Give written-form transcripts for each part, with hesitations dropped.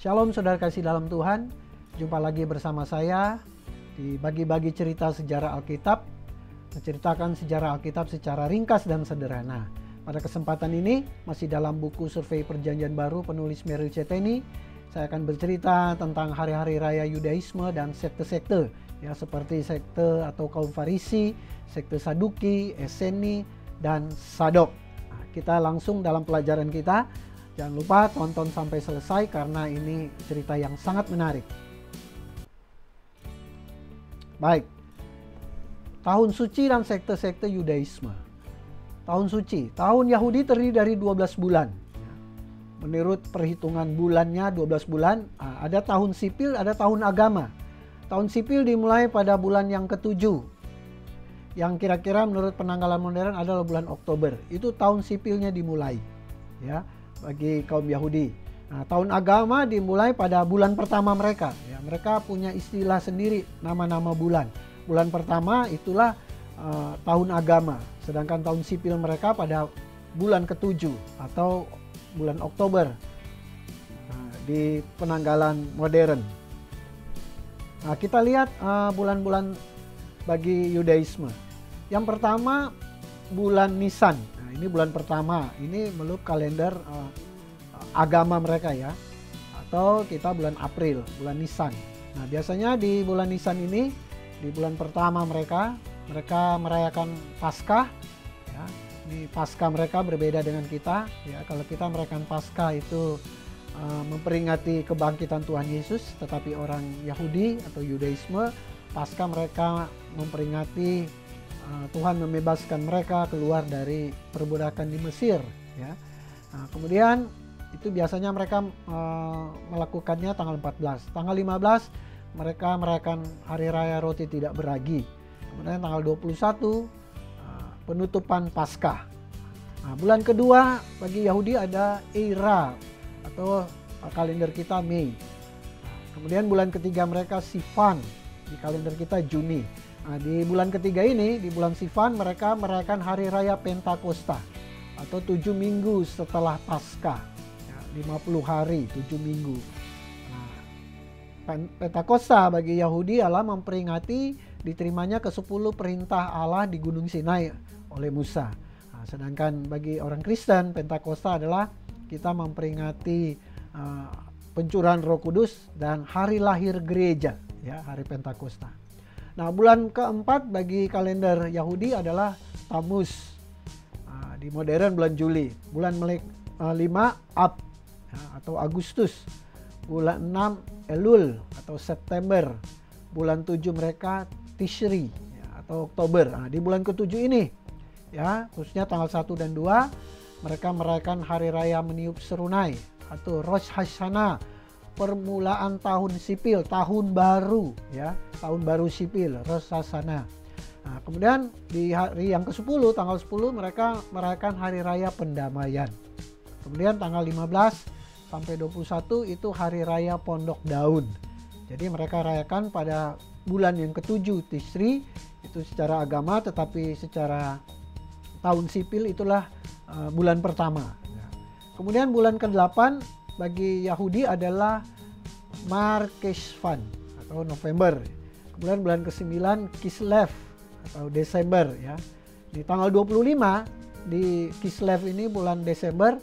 Shalom saudara kasih dalam Tuhan, jumpa lagi bersama saya di Bagi-Bagi Cerita Sejarah Alkitab, menceritakan sejarah Alkitab secara ringkas dan sederhana. Pada kesempatan ini, masih dalam buku Survei Perjanjian Baru penulis Merrill Cheteni, saya akan bercerita tentang hari-hari raya Yudaisme dan sekte-sekte, ya, seperti sekte atau kaum Farisi, sekte Saduki, Eseni, dan Sadok. Nah, kita langsung dalam pelajaran kita. Jangan lupa tonton sampai selesai karena ini cerita yang sangat menarik. Baik, tahun suci dan sekte-sekte Yudaisme. Tahun suci, tahun Yahudi terdiri dari 12 bulan. Menurut perhitungan bulannya 12 bulan, ada tahun sipil, ada tahun agama. Tahun sipil dimulai pada bulan yang ke-7. Yang kira-kira menurut penanggalan modern adalah bulan Oktober. Itu tahun sipilnya dimulai, ya, bagi kaum Yahudi. Nah, tahun agama dimulai pada bulan pertama mereka. Ya, mereka punya istilah sendiri, nama-nama bulan. Bulan pertama itulah tahun agama, sedangkan tahun sipil mereka pada bulan ke-7 atau bulan Oktober di penanggalan modern. Nah, kita lihat bulan-bulan bagi Yudaisme. Yang pertama bulan Nisan. Nah, ini bulan pertama. Ini menurut kalender agama mereka, ya. Atau kita bulan April, bulan Nisan. Nah, biasanya di bulan Nisan ini, di bulan pertama mereka merayakan Paskah, ya. Ini Paskah mereka berbeda dengan kita, ya. Kalau kita merayakan Paskah itu memperingati kebangkitan Tuhan Yesus, tetapi orang Yahudi atau Yudaisme, Paskah mereka memperingati Tuhan membebaskan mereka keluar dari perbudakan di Mesir, ya. Nah, kemudian itu biasanya mereka melakukannya tanggal 14. Tanggal 15 mereka merayakan hari raya roti tidak beragi. Kemudian tanggal 21 penutupan Paskah. Nah, bulan kedua bagi Yahudi ada Eira atau kalender kita Mei. Kemudian bulan ketiga mereka Sivan, di kalender kita Juni. Nah, di bulan ketiga ini, di bulan Sivan, mereka merayakan hari raya Pentakosta atau 7 minggu setelah Paskah, ya, 50 hari, 7 minggu. Nah, Pentakosta bagi Yahudi adalah memperingati diterimanya ke-10 perintah Allah di Gunung Sinai oleh Musa. Nah, sedangkan bagi orang Kristen, Pentakosta adalah kita memperingati pencurahan Roh Kudus dan hari lahir gereja, ya, hari Pentakosta. Nah, bulan keempat bagi kalender Yahudi adalah Tammuz. Di modern bulan Juli. Bulan 5 Ab, ya, atau Agustus. Bulan 6 Elul atau September. Bulan 7 mereka Tishri, ya, atau Oktober. Nah, di bulan ke-7 ini, ya, khususnya tanggal 1 dan 2 mereka merayakan hari raya meniup serunai atau Rosh Hashanah, permulaan tahun sipil, tahun baru, ya, tahun baru sipil, Rosh Hashanah. Nah, kemudian di hari yang ke-10, tanggal 10 mereka merayakan hari raya pendamaian. Kemudian tanggal 15 sampai 21 itu hari raya pondok daun. Jadi mereka rayakan pada bulan yang ke-7 Tishri, itu secara agama, tetapi secara tahun sipil itulah bulan pertama. Kemudian bulan ke-8 bagi Yahudi adalah Mar Cheshvan atau November. Kemudian bulan ke-9 Kislev atau Desember, ya. Di tanggal 25 di Kislev ini bulan Desember,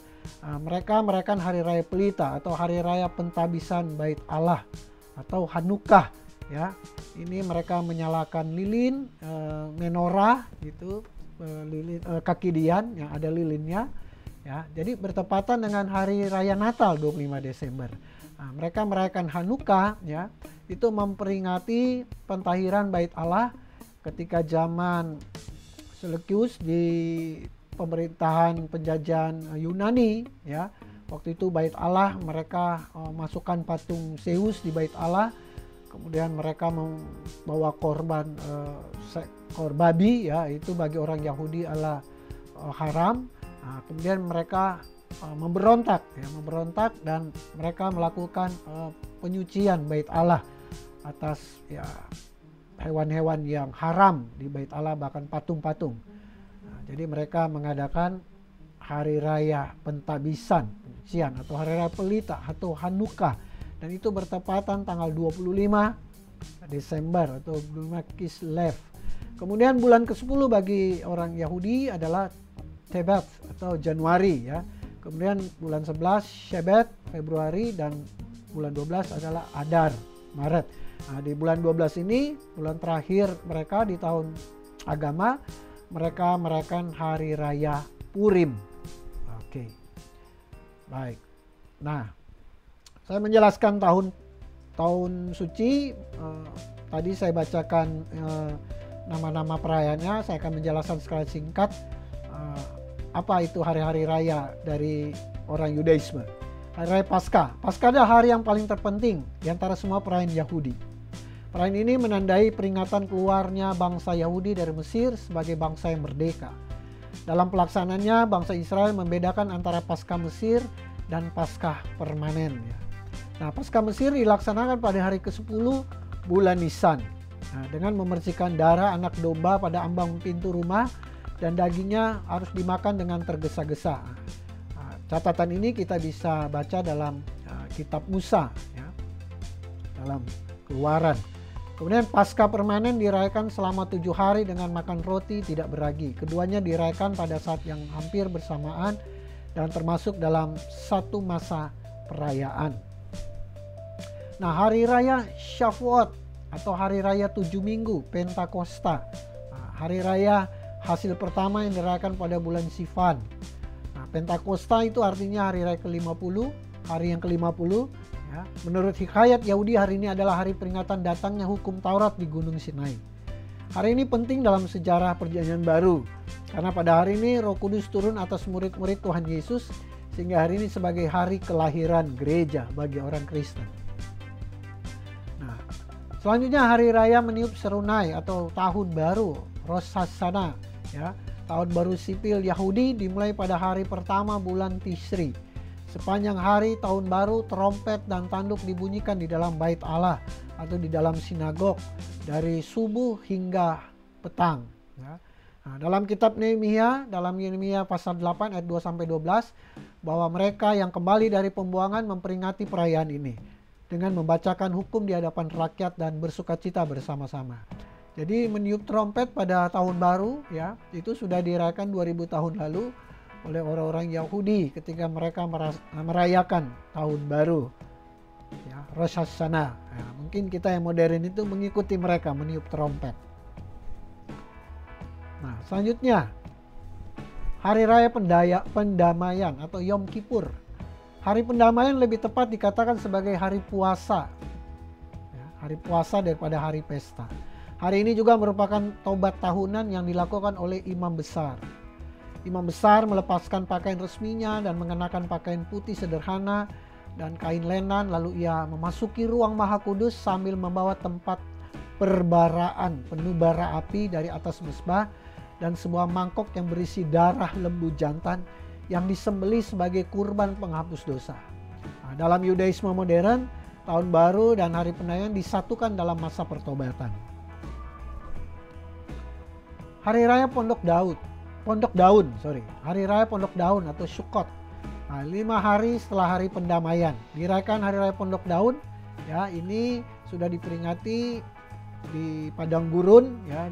mereka merayakan hari raya Pelita atau hari raya pentabisan Bait Allah atau Hanukkah, ya. Ini mereka menyalakan lilin, menorah gitu, lilin, kaki dian yang ada lilinnya, ya. Jadi bertepatan dengan hari raya Natal 25 Desember. Nah, mereka merayakan Hanukkah, ya, itu memperingati pentahiran Bait Allah ketika zaman Seleucus di pemerintahan penjajahan Yunani, ya. Waktu itu Bait Allah mereka masukkan patung Zeus di Bait Allah. Kemudian mereka membawa korban seekor babi, ya, itu bagi orang Yahudi adalah haram. Nah, kemudian mereka memberontak, ya, memberontak dan mereka melakukan penyucian Bait Allah atas, ya, hewan-hewan yang haram di Bait Allah, bahkan patung-patung. Nah, jadi mereka mengadakan hari raya pentabisan, penyucian, atau hari raya Pelita atau Hanukkah dan itu bertepatan tanggal 25 Desember atau 25 Kislev. Kemudian bulan ke-10 bagi orang Yahudi adalah Tebat atau Januari ya. Kemudian bulan 11 Shebat Februari, dan bulan 12 adalah Adar Maret. Nah, di bulan 12 ini bulan terakhir mereka di tahun agama, mereka merayakan hari raya Purim. Oke. Baik. Nah, saya menjelaskan tahun suci. Tadi saya bacakan nama-nama perayaannya. Saya akan menjelaskan secara singkat apa itu hari-hari raya dari orang Yudaisme. Hari Raya Paskah. Paskah adalah hari yang paling terpenting di antara semua perayaan Yahudi. Perayaan ini menandai peringatan keluarnya bangsa Yahudi dari Mesir sebagai bangsa yang merdeka. Dalam pelaksanaannya, bangsa Israel membedakan antara Paskah Mesir dan Paskah permanen. Nah, Paskah Mesir dilaksanakan pada hari ke-10 bulan Nisan. Nah, dengan memercikan darah anak domba pada ambang pintu rumah, dan dagingnya harus dimakan dengan tergesa-gesa. Nah, catatan ini kita bisa baca dalam kitab Musa, ya, dalam Keluaran. Kemudian Paskah permanen dirayakan selama 7 hari dengan makan roti tidak beragi. Keduanya dirayakan pada saat yang hampir bersamaan dan termasuk dalam satu masa perayaan. Nah, hari raya Shavuot atau hari raya 7 minggu, Pentakosta. Nah, hari raya hasil pertama yang dirayakan pada bulan Sivan. Nah, Pentakosta itu artinya hari raya ke-50, hari yang ke-50. Ya, menurut hikayat Yahudi, hari ini adalah hari peringatan datangnya hukum Taurat di Gunung Sinai. Hari ini penting dalam sejarah Perjanjian Baru, karena pada hari ini Roh Kudus turun atas murid-murid Tuhan Yesus, sehingga hari ini sebagai hari kelahiran gereja bagi orang Kristen. Nah, selanjutnya hari raya meniup serunai atau tahun baru, Rosh Hashanah, ya, tahun baru sipil Yahudi dimulai pada hari pertama bulan Tishri. Sepanjang hari tahun baru, trompet dan tanduk dibunyikan di dalam bait Allah atau di dalam sinagog dari subuh hingga petang. Ya. Nah, dalam kitab Nehemia, dalam Nehemia pasal 8 ayat 2-12, bahwa mereka yang kembali dari pembuangan memperingati perayaan ini dengan membacakan hukum di hadapan rakyat dan bersukacita bersama-sama. Jadi meniup trompet pada tahun baru, ya, itu sudah dirayakan 2000 tahun lalu oleh orang-orang Yahudi ketika mereka merayakan tahun baru, ya, Rosh Hashanah. Ya, mungkin kita yang modern itu mengikuti mereka meniup trompet. Nah, selanjutnya hari raya pendamaian atau Yom Kippur. Hari pendamaian lebih tepat dikatakan sebagai hari puasa, ya, hari puasa daripada hari pesta. Hari ini juga merupakan taubat tahunan yang dilakukan oleh imam besar. Imam besar melepaskan pakaian resminya dan mengenakan pakaian putih sederhana dan kain lenan, lalu ia memasuki ruang Maha Kudus sambil membawa tempat perbaraan penuh bara api dari atas mezbah dan sebuah mangkok yang berisi darah lembu jantan yang disembelih sebagai kurban penghapus dosa. Nah, dalam Yudaisme modern, tahun baru dan hari pendamaian disatukan dalam masa pertobatan. Hari raya Hari Raya Pondok Daun atau Sukkot. Nah, 5 hari setelah hari pendamaian dirayakan Hari Raya Pondok Daun. Ya, ini sudah diperingati di padang gurun, ya,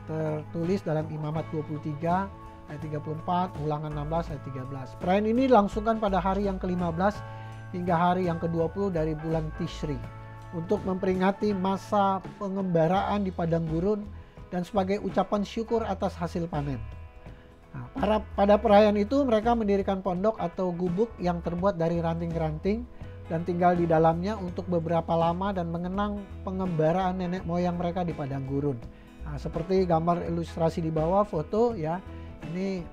tertulis dalam Imamat 23 ayat 34, Ulangan 16 ayat 13. Perayaan ini dilangsungkan pada hari yang ke-15 hingga hari yang ke-20 dari bulan Tishri untuk memperingati masa pengembaraan di padang gurun dan sebagai ucapan syukur atas hasil panen. Nah, pada perayaan itu mereka mendirikan pondok atau gubuk yang terbuat dari ranting-ranting dan tinggal di dalamnya untuk beberapa lama dan mengenang pengembaraan nenek moyang mereka di padang gurun. Nah, seperti gambar ilustrasi di bawah foto, ya, ini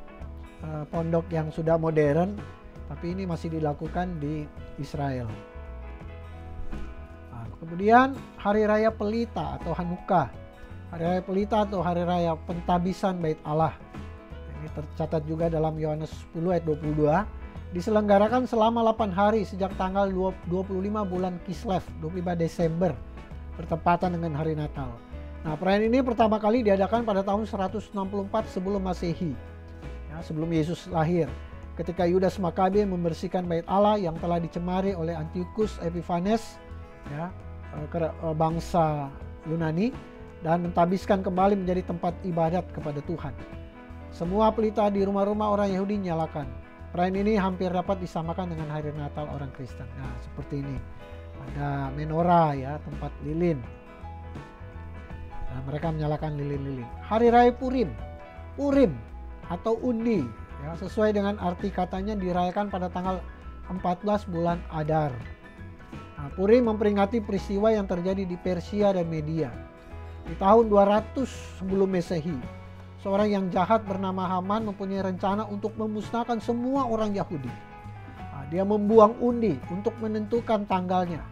pondok yang sudah modern, tapi ini masih dilakukan di Israel. Nah, kemudian Hari Raya Pelita atau Hanukkah. Hari Raya Pelita atau Hari Raya Pentabisan Bait Allah. Ini tercatat juga dalam Yohanes 10 ayat 22. Diselenggarakan selama 8 hari sejak tanggal 25 bulan Kislev, 25 Desember, bertepatan dengan hari Natal. Nah, perayaan ini pertama kali diadakan pada tahun 164 sebelum Masehi, ya, sebelum Yesus lahir. ketika Yudas Makabe membersihkan bait Allah yang telah dicemari oleh Antiochus Epiphanes, ya, bangsa Yunani, dan mentabiskan kembali menjadi tempat ibadat kepada Tuhan. Semua pelita di rumah-rumah orang Yahudi nyalakan. Perayaan ini hampir dapat disamakan dengan hari Natal orang Kristen. Nah, seperti ini. Ada menorah, ya, tempat lilin. Nah, mereka menyalakan lilin-lilin. Hari Raya Purim. Purim atau undi, ya, sesuai dengan arti katanya dirayakan pada tanggal 14 bulan Adar. Nah, Purim memperingati peristiwa yang terjadi di Persia dan Media. Di tahun 200 sebelum Masehi, seorang yang jahat bernama Haman mempunyai rencana untuk memusnahkan semua orang Yahudi. Nah, dia membuang undi untuk menentukan tanggalnya,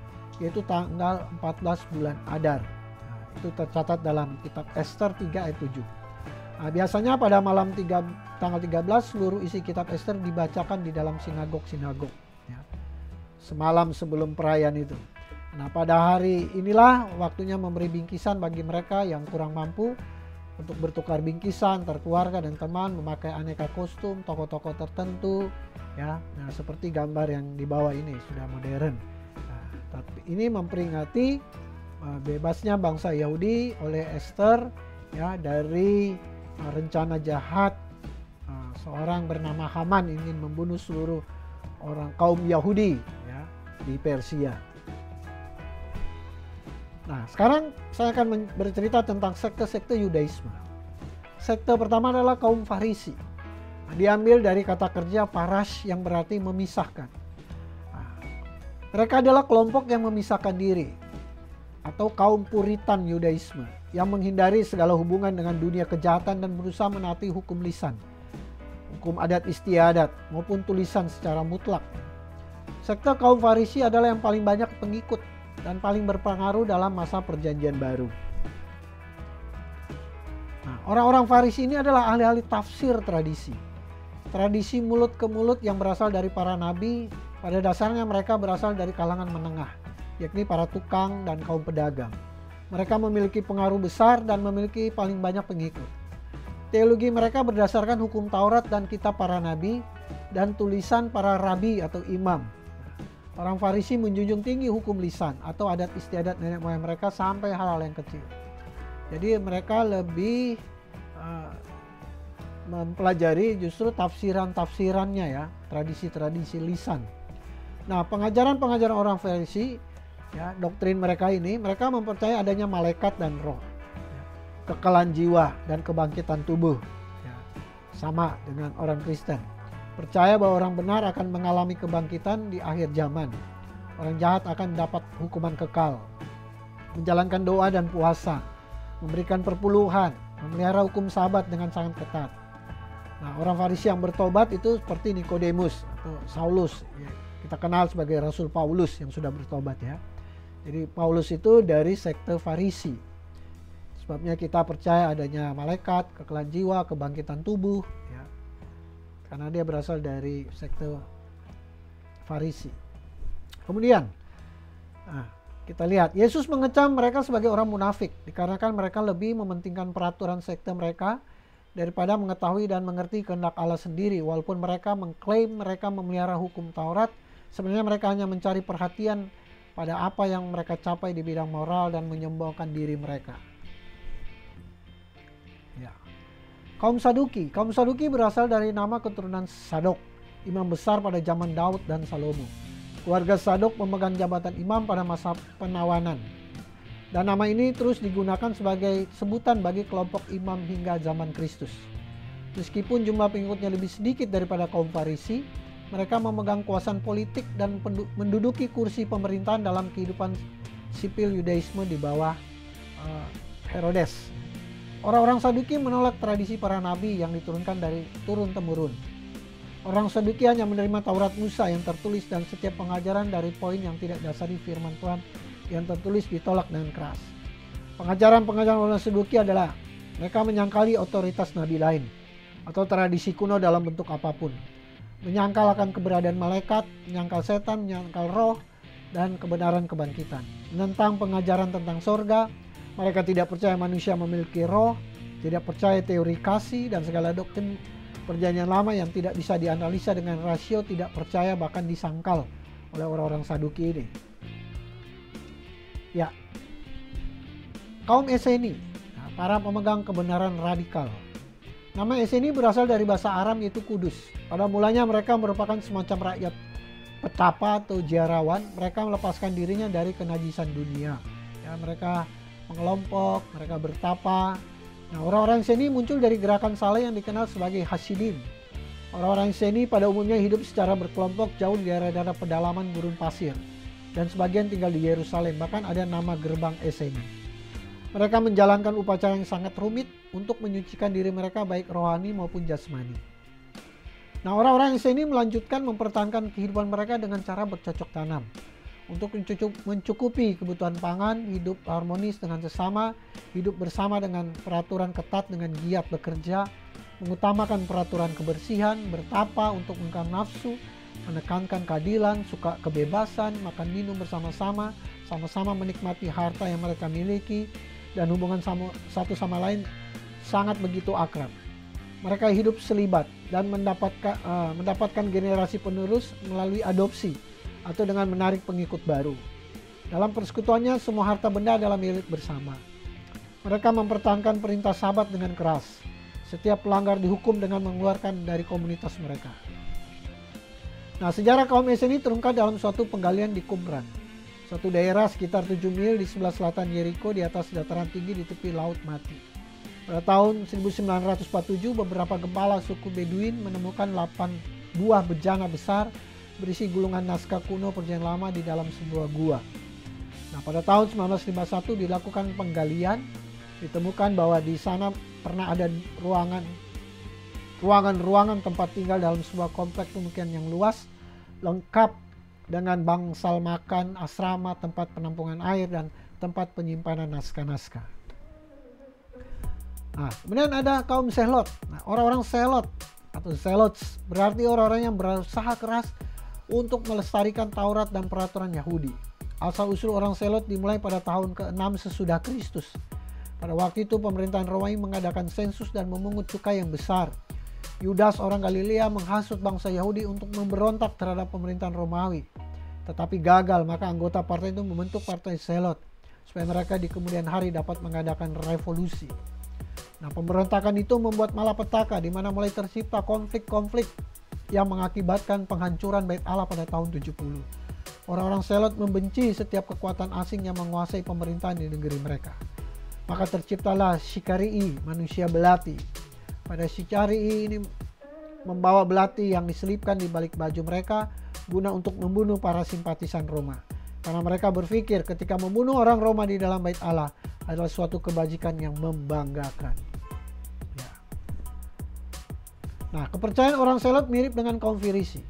yaitu tanggal 14 bulan Adar. Nah, itu tercatat dalam kitab Ester 3 ayat 7. Nah, biasanya pada malam tanggal 13 seluruh isi kitab Ester dibacakan di dalam sinagog-sinagog, ya, semalam sebelum perayaan itu. Nah, pada hari inilah waktunya memberi bingkisan bagi mereka yang kurang mampu, untuk bertukar bingkisan antar keluarga dan teman, memakai aneka kostum tokoh-tokoh tertentu, ya. Nah, seperti gambar yang di bawah ini sudah modern. Nah, tapi ini memperingati bebasnya bangsa Yahudi oleh Ester, ya, dari rencana jahat seorang bernama Haman ingin membunuh seluruh orang kaum Yahudi, ya, di Persia. Nah, sekarang saya akan bercerita tentang sekte-sekte Yudaisme. Sekte pertama adalah kaum Farisi. Nah, diambil dari kata kerja parash yang berarti memisahkan. Nah, mereka adalah kelompok yang memisahkan diri, atau kaum Puritan Yudaisme, yang menghindari segala hubungan dengan dunia kejahatan dan berusaha menaati hukum lisan, hukum adat istiadat, maupun tulisan secara mutlak. Sekte kaum Farisi adalah yang paling banyak pengikut dan paling berpengaruh dalam masa Perjanjian Baru. Nah, orang-orang Farisi ini adalah ahli-ahli tafsir tradisi. Tradisi mulut ke mulut yang berasal dari para nabi, pada dasarnya mereka berasal dari kalangan menengah, yakni para tukang dan kaum pedagang. Mereka memiliki pengaruh besar dan memiliki paling banyak pengikut. Teologi mereka berdasarkan hukum Taurat dan kitab para nabi dan tulisan para rabi atau imam. Orang Farisi menjunjung tinggi hukum lisan atau adat istiadat nenek moyang mereka sampai hal-hal yang kecil. Jadi mereka lebih mempelajari justru tafsiran-tafsirannya, ya, tradisi-tradisi lisan. Nah, pengajaran-pengajaran orang Farisi, ya, doktrin mereka ini, mereka mempercayai adanya malaikat dan roh, ya, kekekalan jiwa dan kebangkitan tubuh, ya, sama dengan orang Kristen. Percaya bahwa orang benar akan mengalami kebangkitan di akhir zaman. Orang jahat akan mendapat hukuman kekal. Menjalankan doa dan puasa, memberikan perpuluhan, memelihara hukum Sabat dengan sangat ketat. Nah, orang Farisi yang bertobat itu seperti Nikodemus atau Saulus, ya, kita kenal sebagai Rasul Paulus yang sudah bertobat, ya. Jadi Paulus itu dari sekte Farisi. Sebabnya kita percaya adanya malaikat, kekekalan jiwa, kebangkitan tubuh, ya, karena dia berasal dari sekte Farisi. Kemudian kita lihat Yesus mengecam mereka sebagai orang munafik, dikarenakan mereka lebih mementingkan peraturan sekte mereka daripada mengetahui dan mengerti kehendak Allah sendiri. Walaupun mereka mengklaim mereka memelihara hukum Taurat, sebenarnya mereka hanya mencari perhatian pada apa yang mereka capai di bidang moral dan menyembuhkan diri mereka. Ya. Kaum Saduki berasal dari nama keturunan Sadok, imam besar pada zaman Daud dan Salomo. Keluarga Sadok memegang jabatan imam pada masa penawanan. Dan nama ini terus digunakan sebagai sebutan bagi kelompok imam hingga zaman Kristus. Meskipun jumlah pengikutnya lebih sedikit daripada kaum Farisi, mereka memegang kekuasaan politik dan menduduki kursi pemerintahan dalam kehidupan sipil Yudaisme di bawah Herodes. Orang-orang Saduki menolak tradisi para nabi yang diturunkan dari turun-temurun. Orang Saduki hanya menerima Taurat Musa yang tertulis dan setiap pengajaran dari poin yang tidak dasari firman Tuhan yang tertulis ditolak dengan keras. Pengajaran-pengajaran orang Saduki adalah mereka menyangkali otoritas nabi lain atau tradisi kuno dalam bentuk apapun. Menyangkal akan keberadaan malaikat, menyangkal setan, menyangkal roh, dan kebenaran kebangkitan. Menentang pengajaran tentang sorga, mereka tidak percaya manusia memiliki roh, tidak percaya teori kasih dan segala doktrin Perjanjian Lama yang tidak bisa dianalisa dengan rasio, tidak percaya, bahkan disangkal oleh orang-orang Saduki ini. Ya, kaum Esseni, para pemegang kebenaran radikal. Nama Esseni berasal dari bahasa Aram, yaitu kudus. Pada mulanya mereka merupakan semacam rakyat petapa atau jarawan. Mereka melepaskan dirinya dari kenajisan dunia. Ya, mereka mengelompok, mereka bertapa. Nah, orang-orang Esseni muncul dari gerakan Saleh yang dikenal sebagai Hasidim. Orang-orang Esseni pada umumnya hidup secara berkelompok jauh di daerah-daerah pedalaman gurun pasir. Dan sebagian tinggal di Yerusalem, bahkan ada nama gerbang Esseni. Mereka menjalankan upacara yang sangat rumit untuk menyucikan diri mereka baik rohani maupun jasmani. Nah, orang-orang Esseni melanjutkan mempertahankan kehidupan mereka dengan cara bercocok tanam. Untuk mencukupi kebutuhan pangan, hidup harmonis dengan sesama, hidup bersama dengan peraturan ketat dengan giat bekerja, mengutamakan peraturan kebersihan, bertapa untuk mengekang nafsu, menekankan keadilan, suka kebebasan, makan minum bersama-sama, sama-sama menikmati harta yang mereka miliki, dan hubungan satu sama lain sangat begitu akrab. Mereka hidup selibat dan mendapatkan generasi penerus melalui adopsi atau dengan menarik pengikut baru. Dalam persekutuannya, semua harta benda adalah milik bersama. Mereka mempertahankan perintah Sabat dengan keras. Setiap pelanggar dihukum dengan mengeluarkan dari komunitas mereka. Nah, sejarah kaum Esseni terungkap dalam suatu penggalian di Qumran, suatu daerah sekitar 7 mil di sebelah selatan Yeriko di atas dataran tinggi di tepi Laut Mati. Pada tahun 1947, beberapa gembala suku Beduin menemukan 8 buah bejana besar berisi gulungan naskah kuno Perjanjian Lama di dalam sebuah gua. Nah, pada tahun 1951 dilakukan penggalian, ditemukan bahwa di sana pernah ada ruangan tempat tinggal dalam sebuah kompleks pemukiman yang luas, lengkap dengan bangsal makan, asrama, tempat penampungan air, dan tempat penyimpanan naskah-naskah. Nah, kemudian ada kaum Selot. Nah, orang-orang Selot atau Zelots berarti orang-orang yang berusaha keras untuk melestarikan Taurat dan peraturan Yahudi. Asal-usul orang Selot dimulai pada tahun ke-6 sesudah Kristus. Pada waktu itu pemerintahan Romawi mengadakan sensus dan memungut cukai yang besar. Yudas orang Galilea menghasut bangsa Yahudi untuk memberontak terhadap pemerintahan Romawi. Tetapi gagal, maka anggota partai itu membentuk partai Selot supaya mereka di kemudian hari dapat mengadakan revolusi. Nah, pemberontakan itu membuat malapetaka di mana mulai tercipta konflik-konflik yang mengakibatkan penghancuran Bait Allah pada tahun 70. Orang-orang Selot membenci setiap kekuatan asing yang menguasai pemerintahan di negeri mereka. Maka terciptalah Syikarii, manusia belati. Pada Syikarii ini membawa belati yang diselipkan di balik baju mereka guna untuk membunuh para simpatisan Roma. Karena mereka berpikir ketika membunuh orang Roma di dalam Bait Allah adalah suatu kebajikan yang membanggakan. Ya. Nah, kepercayaan orang Selot mirip dengan kaum Firisi.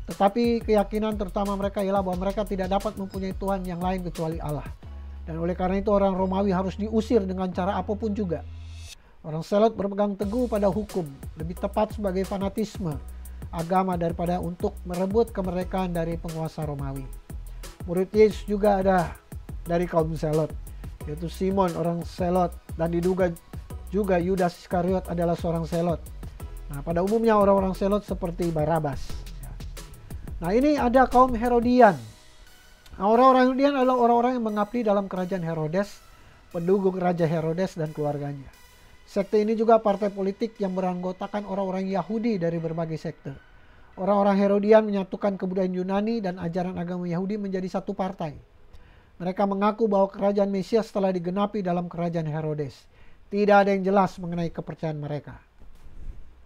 Tetapi keyakinan terutama mereka ialah bahwa mereka tidak dapat mempunyai Tuhan yang lain kecuali Allah. Dan oleh karena itu orang Romawi harus diusir dengan cara apapun juga. Orang Selot berpegang teguh pada hukum, lebih tepat sebagai fanatisme agama daripada untuk merebut kemerdekaan dari penguasa Romawi. Murid Yesus juga ada dari kaum Selot, yaitu Simon orang Selot, dan diduga juga Yudas Iskariot adalah seorang Selot. Nah, pada umumnya orang-orang Selot seperti Barabas. Nah, ini ada kaum Herodian. Nah, orang-orang Herodian adalah orang-orang yang mengabdi dalam kerajaan Herodes, pendukung Raja Herodes dan keluarganya. Sekte ini juga partai politik yang beranggotakan orang-orang Yahudi dari berbagai sekte. Orang-orang Herodian menyatukan kebudayaan Yunani dan ajaran agama Yahudi menjadi satu partai. Mereka mengaku bahwa kerajaan Mesias telah digenapi dalam kerajaan Herodes. Tidak ada yang jelas mengenai kepercayaan mereka.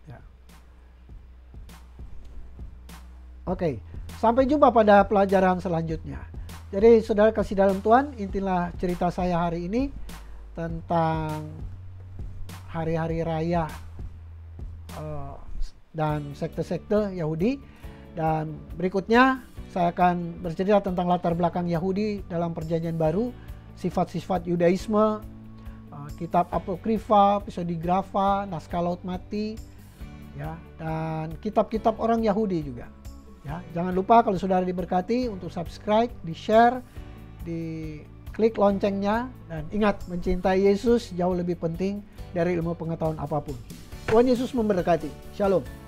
Ya. Oke, sampai jumpa pada pelajaran selanjutnya. Jadi saudara kasih dalam Tuhan, intilah cerita saya hari ini tentang hari-hari raya dan sekte-sekte Yahudi. Dan berikutnya saya akan bercerita tentang latar belakang Yahudi dalam Perjanjian Baru, sifat-sifat Yudaisme, kitab Apokrifa, Pseudegrapha, naskah Laut Mati, ya, dan kitab-kitab orang Yahudi juga. Ya, jangan lupa kalau saudara diberkati untuk subscribe, di-share, di-klik loncengnya, dan ingat mencintai Yesus jauh lebih penting dari ilmu pengetahuan apapun. Tuhan Yesus memberkati. Shalom.